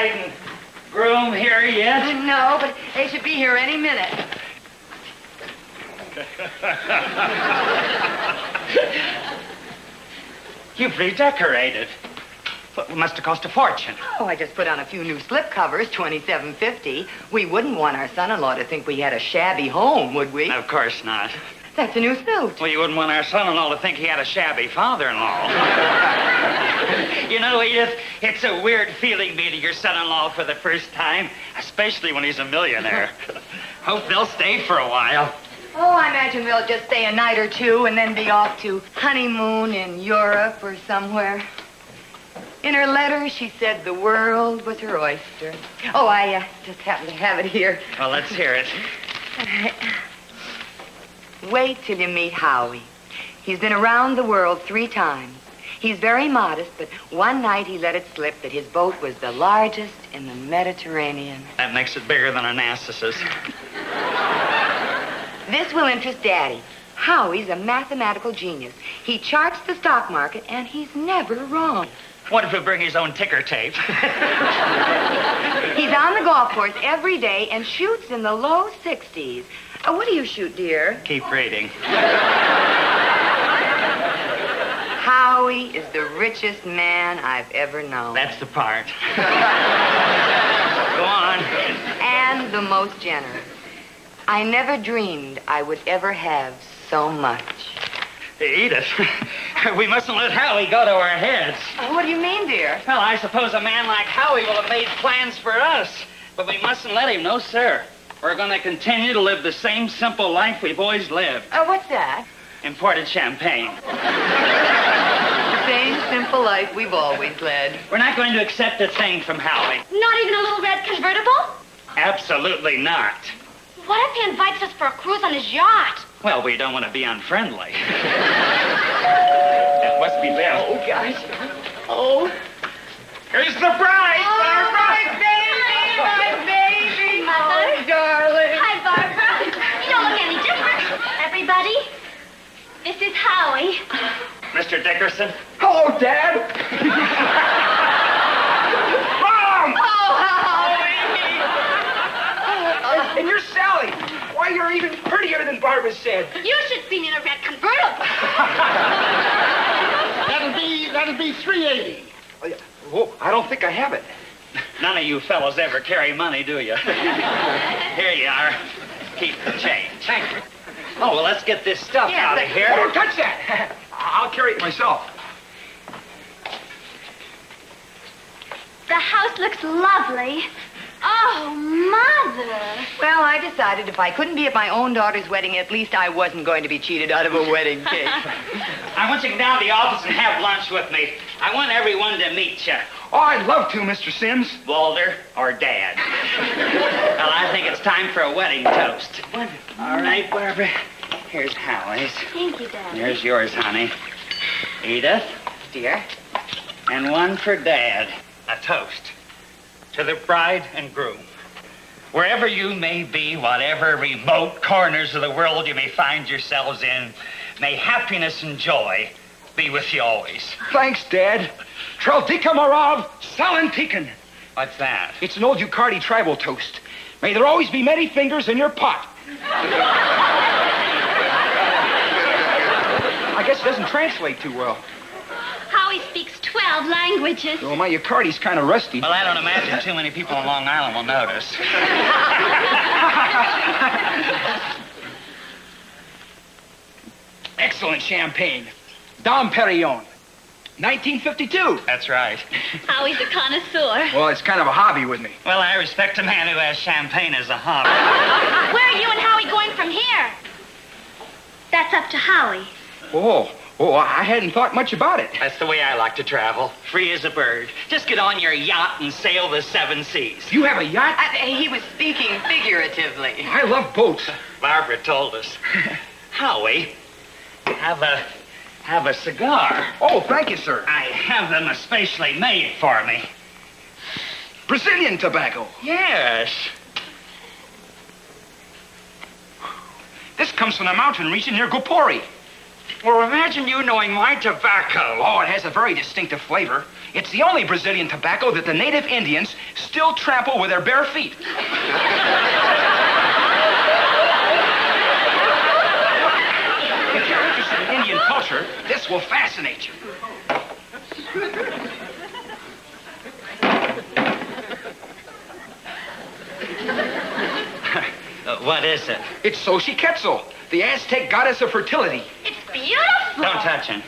bride and groom here yet? No, but they should be here any minute. You've redecorated. Well, it must have cost a fortune. Oh, I just put on a few new slip covers, $27.50. We wouldn't want our son-in-law to think we had a shabby home, would we? Of course not. That's a new suit. Well, you wouldn't want our son-in-law to think he had a shabby father-in-law. You know, Edith, it's a weird feeling meeting your son-in-law for the first time, especially when he's a millionaire. Hope they'll stay for a while. Oh, I imagine we'll just stay a night or two and then be off to honeymoon in Europe or somewhere. In her letter, she said the world was her oyster. Oh, I just happen to have it here. Well, let's hear it. Wait till you meet Howie. He's been around the world 3 times. He's very modest, but one night he let it slip that his boat was the largest in the Mediterranean. That makes it bigger than a Narcissus. This will interest Daddy. Howie's a mathematical genius. He charts the stock market, and he's never wrong. What if he'll bring his own ticker tape? He's on the golf course every day and shoots in the low 60s. What do you shoot, dear? Keep reading. Howie is the richest man I've ever known. That's the part. Go on. And the most generous. I never dreamed I would ever have so much. Edith, we mustn't let Howie go to our heads. What do you mean, dear? Well, I suppose a man like Howie will have made plans for us. But we mustn't let him, no, sir. We're going to continue to live the same simple life we've always lived. What's that? Imported champagne. The same simple life we've always led. We're not going to accept a thing from Howie. Not even a little red convertible? Absolutely not. What if he invites us for a cruise on his yacht? Well, we don't want to be unfriendly. That must be them. Oh, gosh. Oh. Here's the bride, Oh, Barbara. my baby. Mother. Oh, darling. Hi, Barbara. You don't look any different. Everybody, this is Howie. Mr. Dickerson. Hello, Dad. Mom! Oh, Howie. And you're Sally. Why, you're even prettier than Barbara said. You should be in a red convertible. That'll be $3.80. Oh, I don't think I have it. None of you fellows ever carry money, do you? Here you are. Keep the change. Thank you. Oh, well, let's get this stuff out of here. Oh, don't touch that. I'll carry it myself. The house looks lovely. Oh, Mother. Well, I decided if I couldn't be at my own daughter's wedding, at least I wasn't going to be cheated out of a wedding cake. I want you to go down to the office and have lunch with me. I want everyone to meet you. Oh, I'd love to, Mr. Sims. Walter or Dad. Well, I think it's time for a wedding toast. All right, Barbara. Here's Howie's. Thank you, Dad. Here's yours, honey. Edith. Dear. And one for Dad. A toast to the bride and groom. Wherever you may be, whatever remote corners of the world you may find yourselves in, may happiness and joy be with you always. Thanks, Dad. Traldika Marov Salantikan. What's that? It's an old Yucardi tribal toast. May there always be many fingers in your pot. I guess it doesn't translate too well. Howie speaks 12 languages. Well, my Yucardi's kind of rusty. Well, I don't imagine too many people on Long Island will notice. Excellent champagne. Dom Perignon. 1952. That's right. Howie's a connoisseur. Well, it's kind of a hobby with me. Well, I respect a man who has champagne as a hobby. Where are you and Howie going from here? That's up to Howie. Oh, I hadn't thought much about it. That's the way I like to travel. Free as a bird. Just get on your yacht and sail the 7 seas. You have a yacht? He was speaking figuratively. I love boats. Barbara told us. Howie, have a cigar. Oh, thank you, sir. I have them especially made for me. Brazilian tobacco. Yes. This comes from the mountain region near Gopori. Well, imagine you knowing my tobacco. Oh, it has a very distinctive flavor. It's the only Brazilian tobacco that the native Indians still trample with their bare feet. If you're interested in Indian culture, this will fascinate you. What is it? It's Xochitl, the Aztec goddess of fertility. It's beautiful. Don't touch him.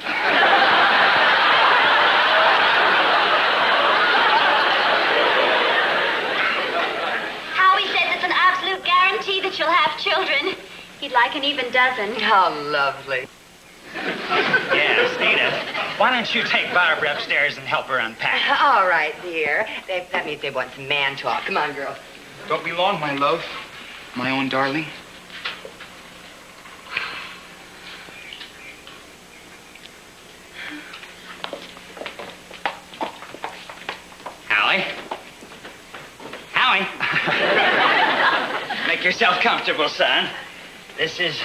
Howie says it's an absolute guarantee that you'll have children. He'd like an even dozen. How lovely. Yes, Edith. Why don't you take Barbara upstairs and help her unpack? All right, dear. That means they want some man talk. Come on, girl. Don't be long, my love. My own darling. Howie? Howie? Make yourself comfortable, son. This is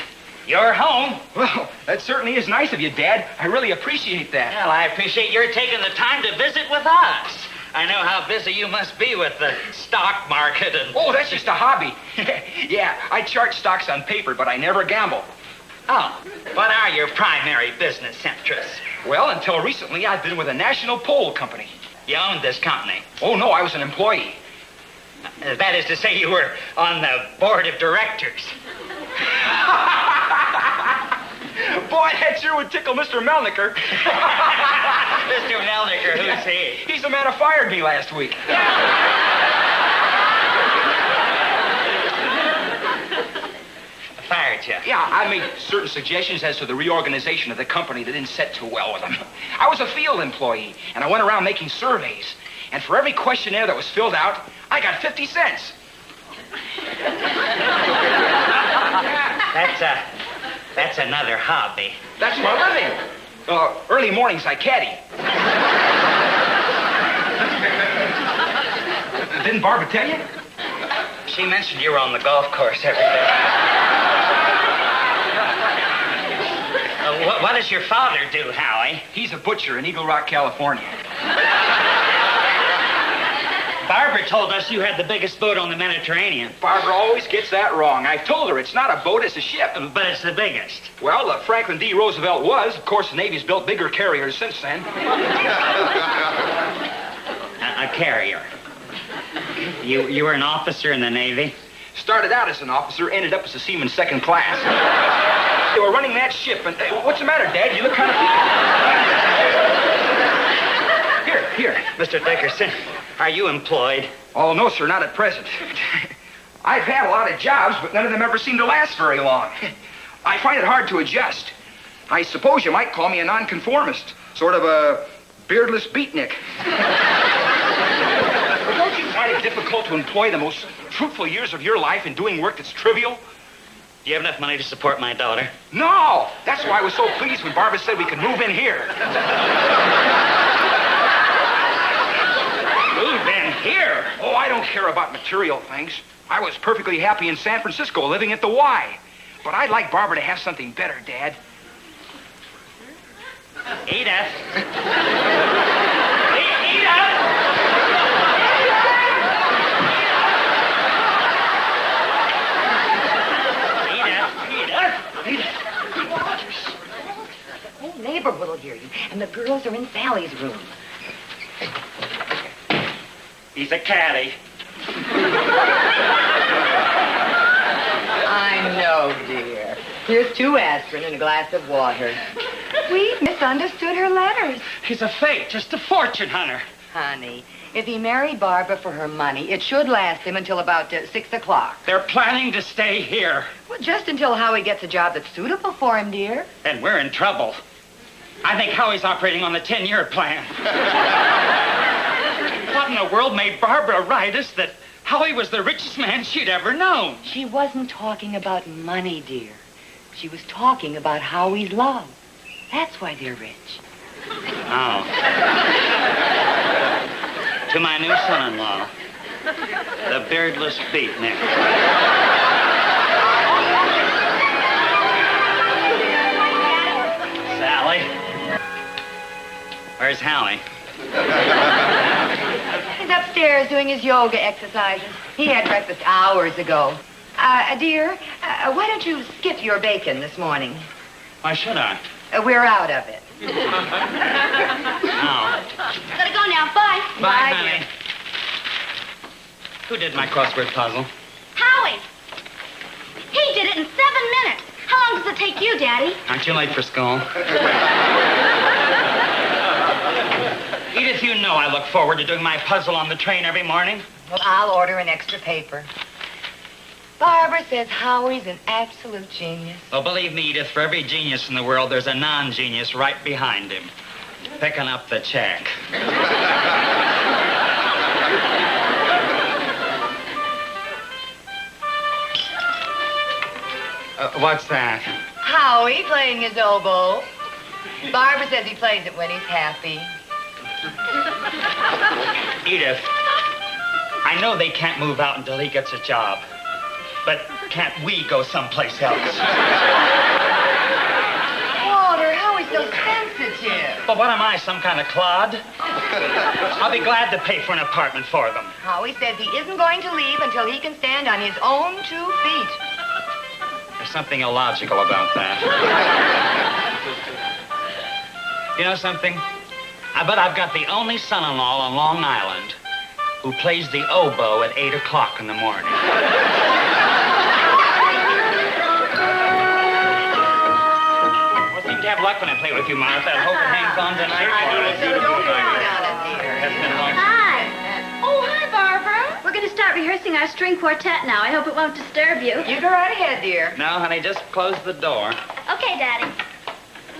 your home. Well, that certainly is nice of you, Dad. I really appreciate that. Well, I appreciate your taking the time to visit with us. I know how busy you must be with the stock market and... Oh, that's just a hobby. Yeah, I chart stocks on paper, but I never gamble. Oh, what are your primary business interests? Well, until recently, I've been with a national PAUL company. You owned this company. Oh, no, I was an employee. That is to say you were on the board of directors. Boy, that sure would tickle Mr. Melniker. Mr. Melniker, who's he? He's the man who fired me last week. Fired you? Yeah, I made certain suggestions as to the reorganization of the company that didn't set too well with him. I was a field employee, and I went around making surveys. And for every questionnaire that was filled out, I got 50 cents. That's another hobby. That's my living. Early mornings, I caddy. Didn't Barbara tell you? She mentioned you were on the golf course every day. What does your father do, Howie? He's a butcher in Eagle Rock, California. Barbara told us you had the biggest boat on the Mediterranean. Barbara always gets that wrong. I've told her it's not a boat, it's a ship. But it's the biggest. Well, Franklin D. Roosevelt was. Of course, the Navy's built bigger carriers since then. A carrier. You were an officer in the Navy? Started out as an officer, ended up as a seaman second class. They were running that ship, and... what's the matter, Dad? You look kind of... Here. Mr. Dickerson, are you employed? Oh, no, sir, not at present. I've had a lot of jobs, but none of them ever seem to last very long. I find it hard to adjust. I suppose you might call me a nonconformist, sort of a beardless beatnik. But don't you find it difficult to employ the most fruitful years of your life in doing work that's trivial? Do you have enough money to support my daughter? No! That's why I was so pleased when Barbara said we could move in here. Move in here? Oh, I don't care about material things. I was perfectly happy in San Francisco living at the Y. But I'd like Barbara to have something better, Dad. Edith. Edith. The whole neighborhood will hear you, and the girls are in Sally's room. He's a caddy. I know, dear. Here's 2 aspirin and a glass of water. We misunderstood her letters. He's a fake, just a fortune hunter. Honey, if he married Barbara for her money, it should last him until about 6 o'clock. They're planning to stay here. Well, just until Howie gets a job that's suitable for him, dear. And we're in trouble. I think Howie's operating on the 10-year plan. What in the world made Barbara write us that Howie was the richest man she'd ever known? She wasn't talking about money, dear. She was talking about Howie's love. That's why they're rich. Oh. To my new son-in-law, the beardless beatnik. Sally? Where's Howie? He's upstairs doing his yoga exercises. He had breakfast hours ago. Dear, why don't you skip your bacon this morning? Why should I? We're out of it. No. Gotta go now. Bye. Bye, honey. Who did my crossword puzzle? Howie. He did it in 7 minutes. How long does it take you, Daddy? Aren't you late for school? Edith, you know I look forward to doing my puzzle on the train every morning. Well, I'll order an extra paper. Barbara says Howie's an absolute genius. Well, believe me, Edith, for every genius in the world, there's a non-genius right behind him, picking up the check. What's that? Howie playing his oboe. Barbara says he plays it when he's happy. Edith, I know they can't move out until he gets a job. But can't we go someplace else? Walter, Howie's so sensitive. But what am I, some kind of clod? I'll be glad to pay for an apartment for them. Howie says he isn't going to leave until he can stand on his own 2 feet. There's something illogical about that. You know something? I bet I've got the only son-in-law on Long Island who plays the oboe at 8 o'clock in the morning. Well, seem to have luck when I play with you, Martha. I hope it hangs on tonight. Hi. Oh, hi, Barbara. We're going to start rehearsing our string quartet now. I hope it won't disturb you. You go right ahead, dear. No, honey, just close the door. Okay, Daddy.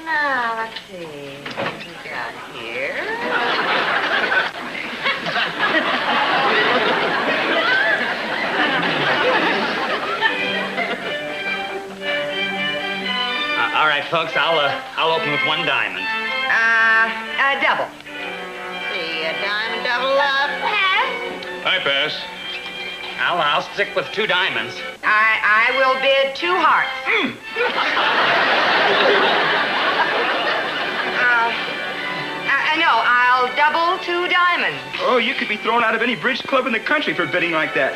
Now, let's see. What we got here? All right, folks, I'll open with 1 diamond. Double. See, a diamond double up. Pass. I pass. I'll stick with 2 diamonds. I will bid 2 hearts. No, I'll double 2 diamonds. Oh, you could be thrown out of any bridge club in the country for bidding like that.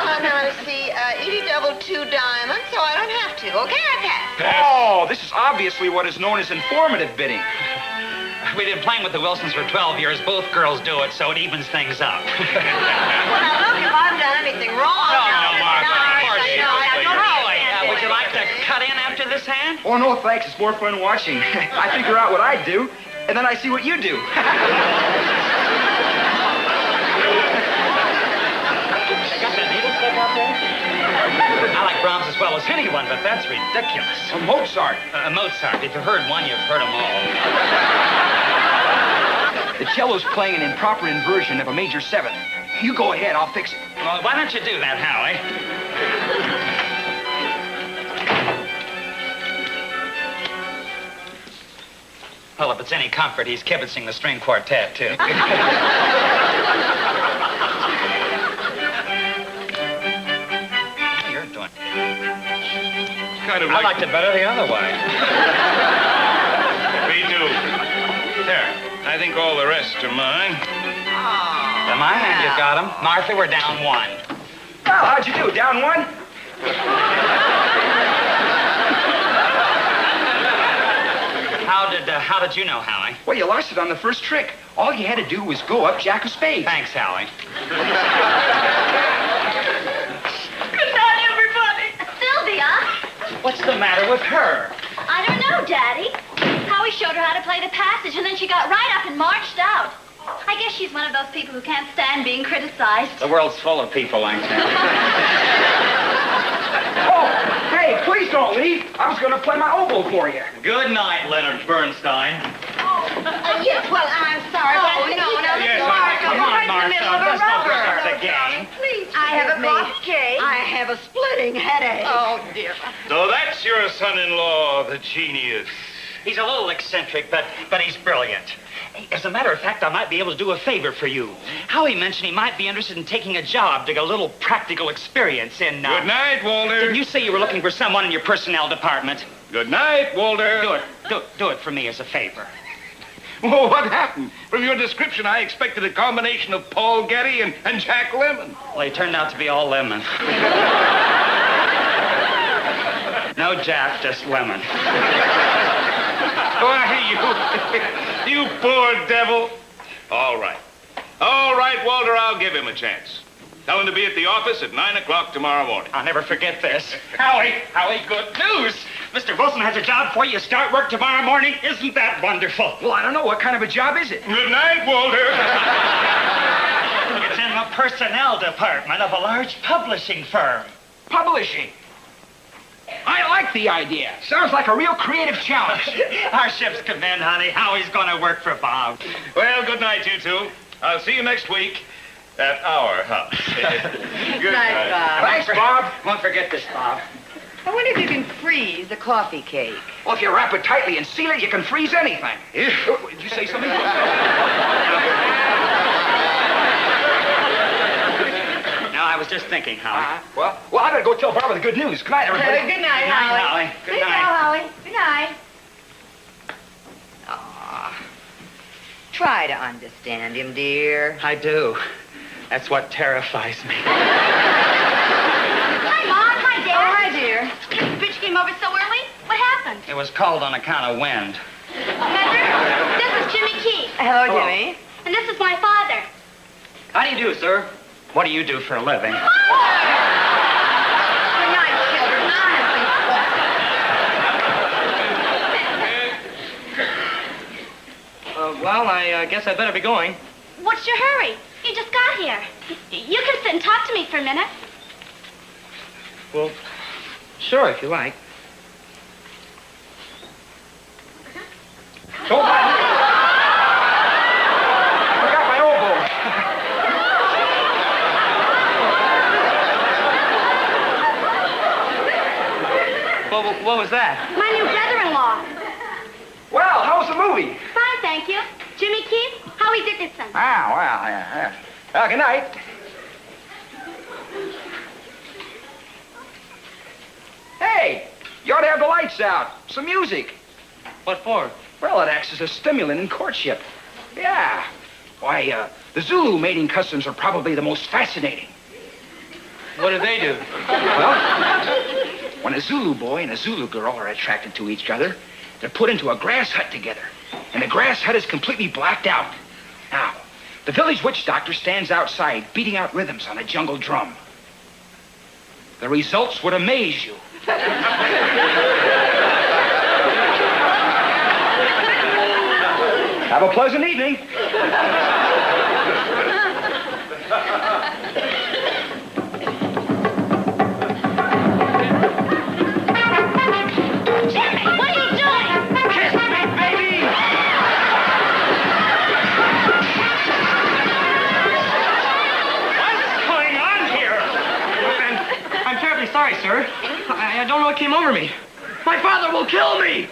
Well, now, see, Edie doubled 2 diamonds, so I don't have to. Okay, I pass. Oh, this is obviously what is known as informative bidding. We've been playing with the Wilsons for 12 years. Both girls do it, so it evens things up. Well, now, look, if I've done anything wrong... No, Martha, of course you Howie, would you like to cut in after this hand? Oh, no, thanks. It's more fun watching. I figure out what I do, and then I see what you do. I got that needle stick out there? I like Brahms as well as anyone, but that's ridiculous. Mozart. Mozart. If you've heard one, you've heard them all. The cello's playing an improper inversion of a major 7. You go ahead, I'll fix it. Well, why don't you do that, Howie? Well, if it's any comfort, he's kibitzing the string quartet, too. Kind of I liked it better the other way. Me too. There. I think all the rest are mine. To my hand, you've got him. Martha, we're down 1. Well, how'd you do? Down 1? How did you know, Howie? Well, you lost it on the first trick. All you had to do was go up Jack of Spades. Thanks, Howie. Good night, everybody. Sylvia. What's the matter with her? I don't know, Daddy. Howie showed her how to play the passage, and then she got right up and marched out. I guess she's one of those people who can't stand being criticized. The world's full of people like that. Oh, hey, please don't leave. I was going to play my oboe for you. Good night, Leonard Bernstein. Yes, well, I'm sorry. Oh, no, Yes, Martha, come we're on, right in the Martha. middle of a Let's not break rubber. up the game. Please, I have a cough cake. I have a splitting headache. Oh, dear. So that's your son-in-law, the genius. He's a little eccentric, but he's brilliant. As a matter of fact, I might be able to do a favor for you. Howie mentioned he might be interested in taking a job to get a little practical experience in... Good night, Walter. Didn't you say you were looking for someone in your personnel department? Good night, Walter. Do it for me as a favor. Well, what happened? From your description, I expected a combination of Paul Getty and Jack Lemmon. Well, he turned out to be all lemon. No Jack, just lemon. Why, you poor devil. All right. All right, Walter, I'll give him a chance. Tell him to be at the office at 9 o'clock tomorrow morning. I'll never forget this. Howie, good news. Mr. Wilson has a job for you. Start work tomorrow morning. Isn't that wonderful? Well, I don't know. What kind of a job is it? Good night, Walter. It's in the personnel department of a large publishing firm. Publishing. I like the idea. Sounds like a real creative challenge. Our ship's come in, honey. Howie's going to work for Bob. Well, good night, you two. I'll see you next week at our house. Good night, Bob. Thanks, Bob. Won't forget this, Bob. I wonder if you can freeze a coffee cake. Well, if you wrap it tightly and seal it, you can freeze anything. Did you say something? No, I was just thinking, Howie. Well, I better go tell Barbara the good news. Good night, everybody. Good night, Howie. Howie. Good Good night. night, Howie. Good night. Aw. Try to understand him, dear. I do. That's what terrifies me. Hi, Mom. Hi, Oh, Dad. hi, dear. This bitch came over so early. What happened? It was cold on account of wind. Remember? This is Jimmy Keith. Hello, Jimmy. And this is my father. How do you do, sir? What do you do for a living? Good night, children. Honestly. Well, I guess I better be going. What's your hurry? You just got here. You can sit and talk to me for a minute. Well, sure, if you like. Don't mind me. I forgot my oboe. What was that? My new brother-in-law. Well, how's the movie? Fine, thank you. Jimmy Keith, Howie Dickinson. Ah, well, yeah. Well, good night. Hey, you ought to have the lights out. Some music. What for? Well, it acts as a stimulant in courtship. Yeah. Why, the Zulu mating customs are probably the most fascinating. What do they do? Well, when a Zulu boy and a Zulu girl are attracted to each other, they're put into a grass hut together. And the grass hut is completely blacked out. Now, the village witch doctor stands outside beating out rhythms on a jungle drum. The results would amaze you. Have a pleasant evening. Jimmy, what are you doing? Kiss me, baby! What's going on here? I'm terribly sorry, sir. I don't know what came over me. My father will kill me!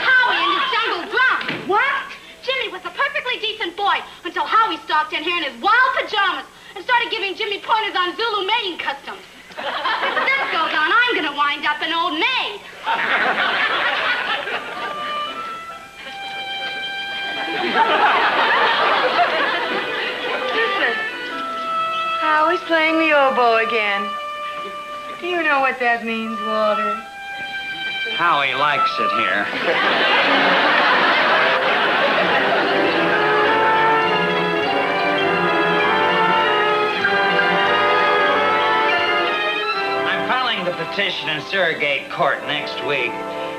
Howie and his jungle drum. What? Jimmy was a perfectly decent boy until Howie stalked in here in his wild pajamas and started giving Jimmy pointers on Zulu mating customs. If this goes on, I'm going to wind up an old maid. Listen. Howie's playing the oboe again. Do you know what that means, Walter? Howie likes it here. I'm filing the petition in surrogate court next week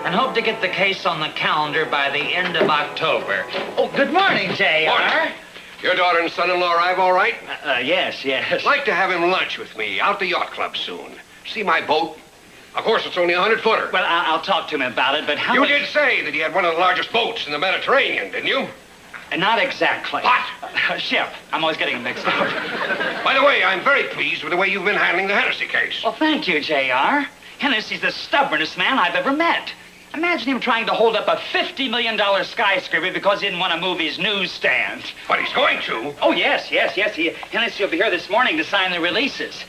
and hope to get the case on the calendar by the end of October. Oh, good morning, J.R. Morning. Your daughter and son-in-law arrive all right? Yes. I'd like to have him lunch with me out the yacht club soon. See my boat? Of course, it's only a 100-footer. Well, I'll talk to him about it, but how... You did say that he had one of the largest boats in the Mediterranean, didn't you? Not exactly. What? Ship. I'm always getting mixed up. By the way, I'm very pleased with the way you've been handling the Hennessy case. Well, thank you, J.R. Hennessy's the stubbornest man I've ever met. Imagine him trying to hold up a $50 million skyscraper because he didn't want to move his newsstand. But he's going to. Oh, yes. Hennessy will be here this morning to sign the releases.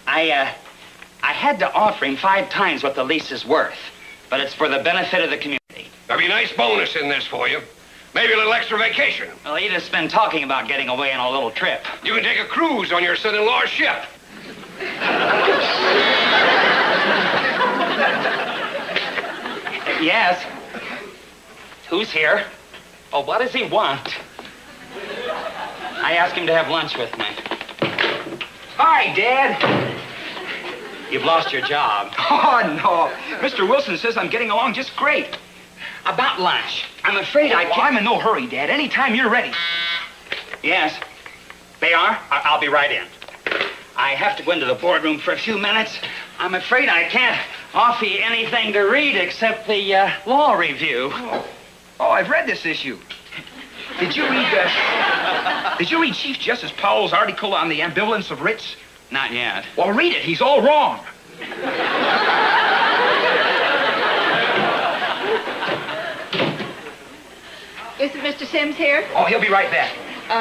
I had to offer him 5 times what the lease is worth, but it's for the benefit of the community. There'll be a nice bonus in this for you. Maybe a little extra vacation. Well, Edith's been talking about getting away on a little trip. You can take a cruise on your son-in-law's ship. Yes. Who's here? Oh, what does he want? I asked him to have lunch with me. Hi, Dad. You've lost your job. Oh, no. Mr. Wilson says I'm getting along just great. About lunch. I'm afraid I can't. I'm in no hurry, Dad. Anytime you're ready. Yes. They are? I'll be right in. I have to go into the boardroom for a few minutes. I'm afraid I can't offer you anything to read except the law review. Oh, I've read this issue. Did you read Chief Justice Powell's article on the ambivalence of writs? Not yet. Well, read it. He's all wrong. Isn't Mr. Sims here? Oh, he'll be right back.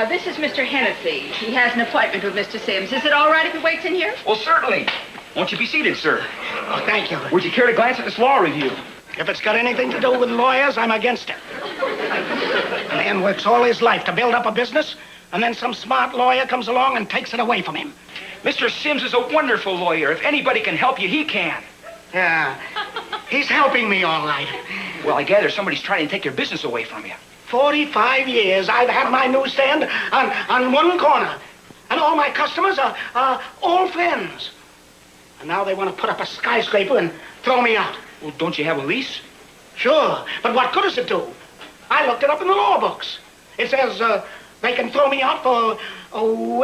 This is Mr. Hennessy. He has an appointment with Mr. Sims. Is it all right if he waits in here? Well, certainly. Won't you be seated, sir? Oh, thank you. Would you care to glance at this law review? If it's got anything to do with lawyers, I'm against it. A man works all his life to build up a business, and then some smart lawyer comes along and takes it away from him. Mr. Sims is a wonderful lawyer. If anybody can help you, he can. Yeah, he's helping me all right. Well, I gather somebody's trying to take your business away from you. 45 years I've had my newsstand on one corner, and all my customers are old friends. And now they want to put up a skyscraper and throw me out. Well, don't you have a lease? Sure, but what good does it do? I looked it up in the law books. It says they can throw me out for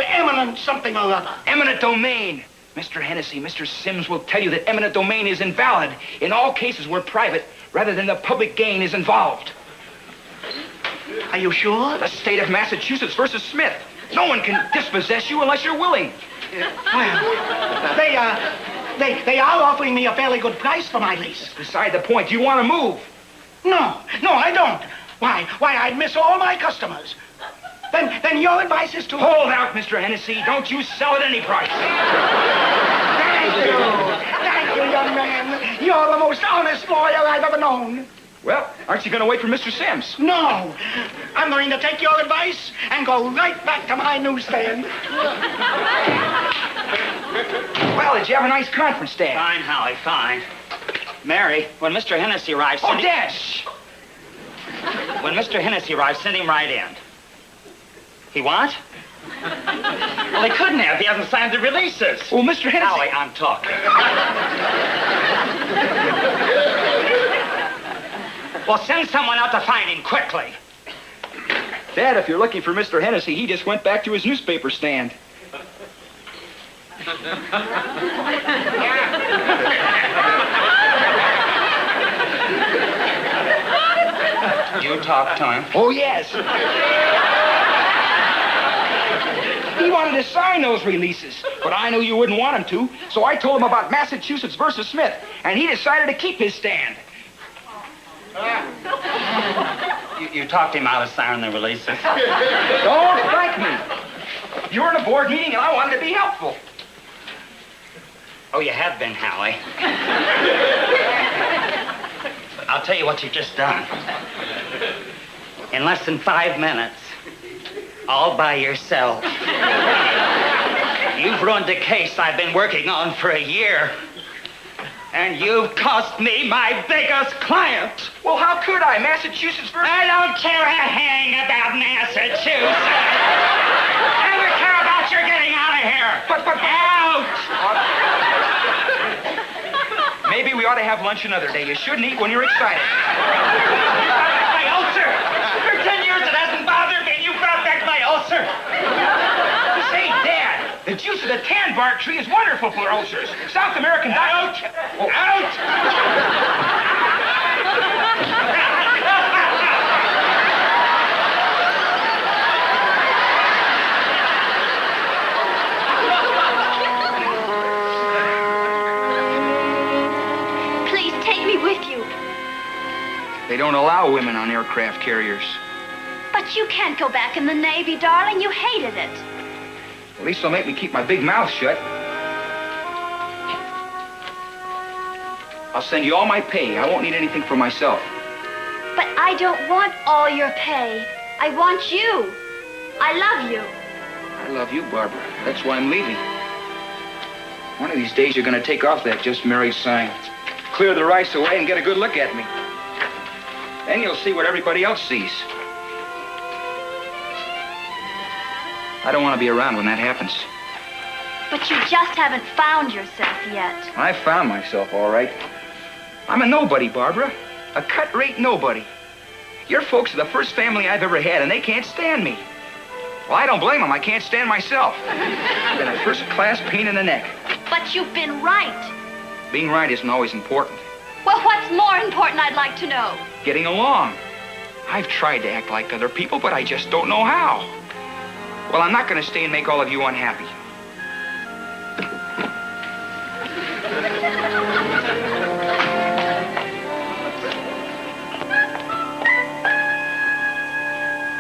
eminent something or other. Eminent domain. Mr. Hennessy, Mr. Sims will tell you that eminent domain is invalid in all cases where private rather than the public gain is involved. Are you sure? The state of Massachusetts versus Smith. No one can dispossess you unless you're willing. Well, they are offering me a fairly good price for my lease. Beside the point, you want to move. No, I don't. Why, I'd miss all my customers. Then your advice is to... Hold out, Mr. Hennessy. Don't you sell at any price. Thank you, young man. You're the most honest lawyer I've ever known. Well, aren't you going to wait for Mr. Sims? No. I'm going to take your advice and go right back to my newsstand. Well, did you have a nice conference, Dad? Fine, Howie, fine. Mary, when Mr. Hennessy arrives... Oh, Dad! When Mr. Hennessy arrives, send him right in. He what? Well, he couldn't have. He hasn't signed the releases. Well, Mr. Hennessy... Howie, I'm talking. Well, send someone out to find him quickly. Dad, if you're looking for Mr. Hennessy, he just went back to his newspaper stand. You talk to him. Oh, yes. He wanted to sign those releases, but I knew you wouldn't want him to, so I told him about Massachusetts versus Smith, and he decided to keep his stand. You talked him out of signing the releases. Don't thank me. You were in a board meeting, and I wanted to be helpful. Oh, you have been, Howie. I'll tell you what you've just done. In less than 5 minutes, all by yourself, you've ruined a case I've been working on for a year. And you've cost me my biggest client. Well, how could I? Massachusetts versus... I don't care a hang about Massachusetts. I never care about your getting out of here. But... Out! Maybe we ought to have lunch another day. You shouldn't eat when you're excited. My ulcer. For 10 years it hasn't bothered me, and you brought back my ulcer. Say, Dad, the juice of the tan bark tree is wonderful for ulcers. South American Out! Oh. Out! Please take me with you. They don't allow women on aircraft carriers. But you can't go back in the Navy, darling. You hated it. At least they'll make me keep my big mouth shut. I'll send you all my pay. I won't need anything for myself. But I don't want all your pay. I want you. I love you. I love you, Barbara. That's why I'm leaving. One of these days you're going to take off that just married sign, clear the rice away, and get a good look at me. Then you'll see what everybody else sees. I don't want to be around when that happens. But you just haven't found yourself yet. I found myself, all right. I'm a nobody, Barbara. A cut-rate nobody. Your folks are the first family I've ever had, and they can't stand me. Well, I don't blame them. I can't stand myself. I've been a first-class pain in the neck. But you've been right. Being right isn't always important. Well, what's more important, I'd like to know? Getting along. I've tried to act like other people, but I just don't know how. Well, I'm not going to stay and make all of you unhappy.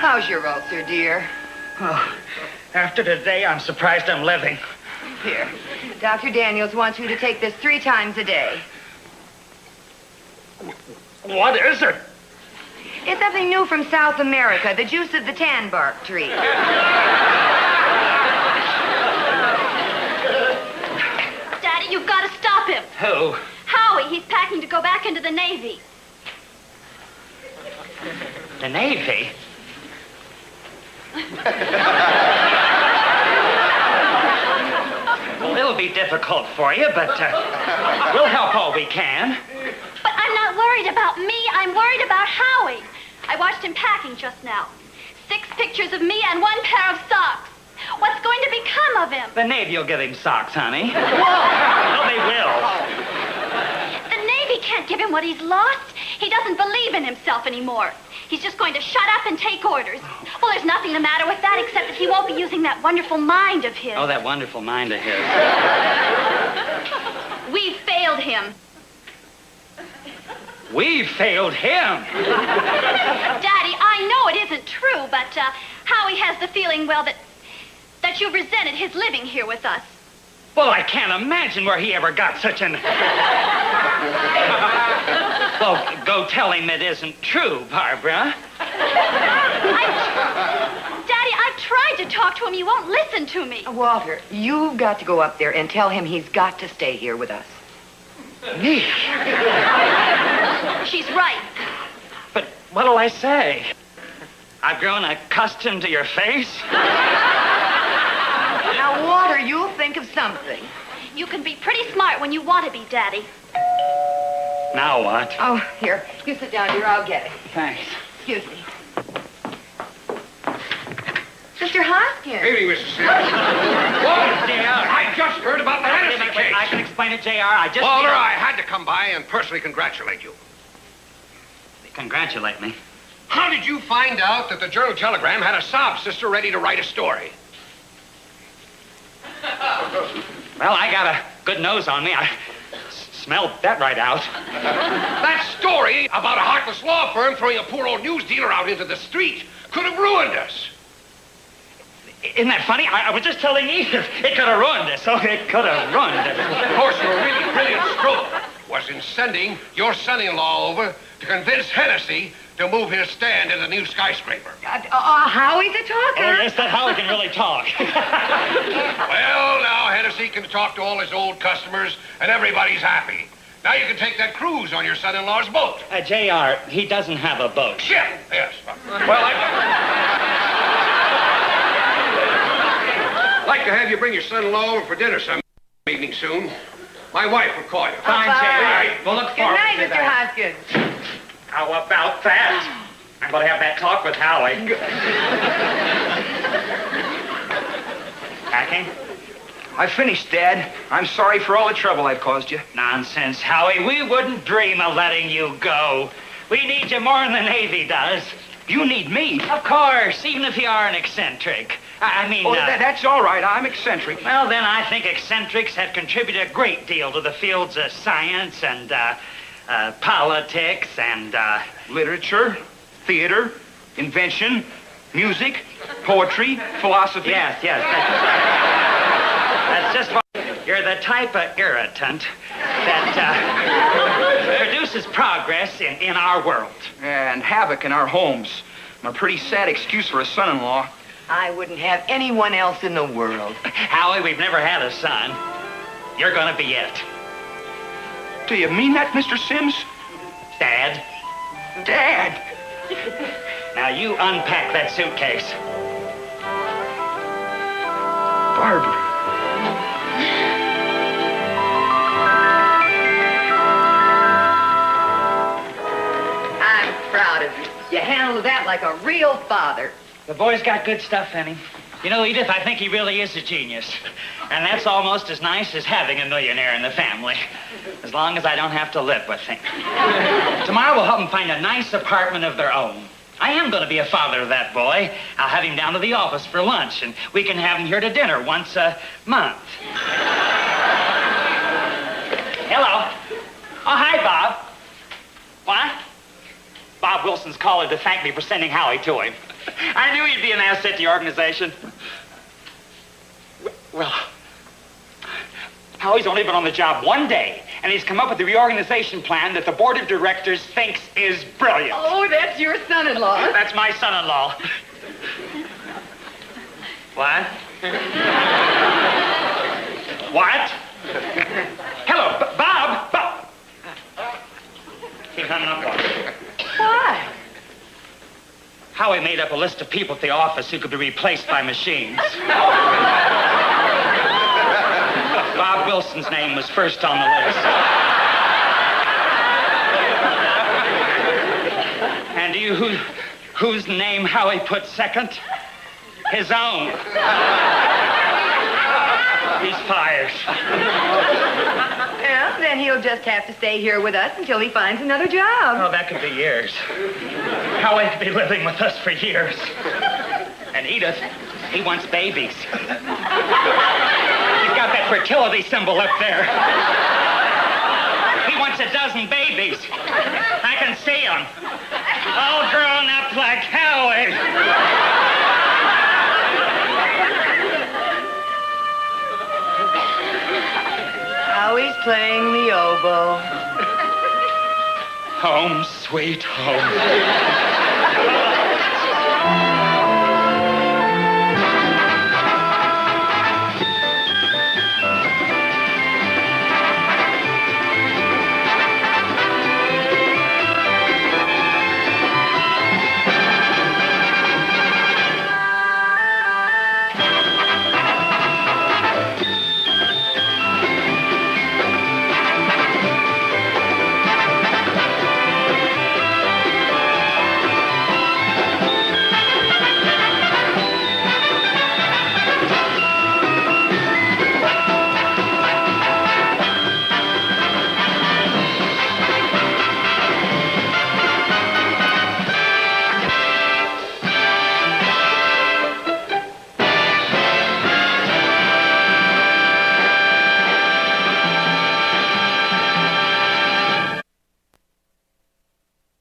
How's your ulcer, dear? Oh, after today, I'm surprised I'm living. Here. Dr. Daniels wants you to take this 3 times a day. What is it? It's something new from South America, the juice of the tan bark tree. Daddy, you've got to stop him. Who? Howie, he's packing to go back into the Navy. The Navy? Well, it'll be difficult for you, but we'll help all we can. But I'm not worried about me. I'm worried about Howie. I watched him packing just now. 6 pictures of me and 1 pair of socks. What's going to become of him? The Navy will give him socks, honey. No, they will. The Navy can't give him what he's lost. He doesn't believe in himself anymore. He's just going to shut up and take orders. Well, there's nothing the matter with that except that he won't be using that wonderful mind of his. Oh, that wonderful mind of his. We failed him. We failed him. Daddy, I know it isn't true, but Howie has the feeling, well, that you resented his living here with us. Well, I can't imagine where he ever got such an... Well, go tell him it isn't true, Barbara. Daddy, I've tried to talk to him. He won't listen to me. Walter, you've got to go up there and tell him he's got to stay here with us. Me? She's right. But what'll I say? I've grown accustomed to your face. Now, Walter, you'll think of something. You can be pretty smart when you want to be, Daddy. Now what? Oh, here. You sit down, dear. I'll get it. Thanks. Excuse me. Mr. Hoskins. Evening, Mrs. Sims. Walter, JR. I just heard about the Hennessy case. I can explain it, JR. Walter, I had to come by and personally congratulate you. Congratulate me. How did you find out that the Journal Telegram had a sob sister ready to write a story? Well, I got a good nose on me. I smelled that right out. That story about a heartless law firm throwing a poor old news dealer out into the street could have ruined us. Isn't that funny? I was just telling Edith. It could have ruined us. Oh, it could have ruined us. Of course, your really brilliant stroke was in sending your son-in-law over to convince Hennessy to move his stand in the new skyscraper. Howie's a talker. Oh, yes, that Howie can really talk. Well, now Hennessy can talk to all his old customers, and everybody's happy. Now you can take that cruise on your son-in-law's boat. JR, he doesn't have a boat. Ship, yes. Well, I'd like to have you bring your son-in-law over for dinner some evening soon. My wife will call you. Fine, JR. We'll look Good forward night, to Mr. that. Hoskins. How about that? I'm going to have that talk with Howie. Packing? I finished, Dad. I'm sorry for all the trouble I've caused you. Nonsense, Howie. We wouldn't dream of letting you go. We need you more than the Navy does. You need me? Of course, even if you are an eccentric. I mean... That's all right. I'm eccentric. Well, then I think eccentrics have contributed a great deal to the fields of science and politics and... Literature, theater, invention, music, poetry, philosophy. Yes. That's just what... You're the type of irritant that produces produces progress in our world. And havoc in our homes. I'm a pretty sad excuse for a son-in-law. I wouldn't have anyone else in the world. Howie, we've never had a son. You're gonna be it. Do you mean that, Mr. Sims? Dad. Dad! Now you unpack that suitcase. Barbara. I'm proud of you. You handled that like a real father. The boy's got good stuff in him. You know, Edith, I think he really is a genius. And that's almost as nice as having a millionaire in the family. As long as I don't have to live with him. Tomorrow we'll help them find a nice apartment of their own. I am going to be a father of that boy. I'll have him down to the office for lunch, and we can have him here to dinner once a month. Hello. Oh, hi, Bob. What? Bob Wilson's calling to thank me for sending Howie to him. I knew he'd be an asset to the organization. Well, Howie's only been on the job 1 day, and he's come up with a reorganization plan that the board of directors thinks is brilliant. Oh, that's your son-in-law. That's my son-in-law. What? What? Hello, Bob. Bob. He hung up on me. Why? Howie made up a list of people at the office who could be replaced by machines. Bob Wilson's name was first on the list. And do you whose name Howie put second? His own. He's fired. Well, then he'll just have to stay here with us until he finds another job. Oh, that could be years. Howie could be living with us for years. And Edith, he wants babies. He's got that fertility symbol up there. He wants 12 babies. I can see them. All grown up like Howie. Howie's playing the oboe. Home, sweet home.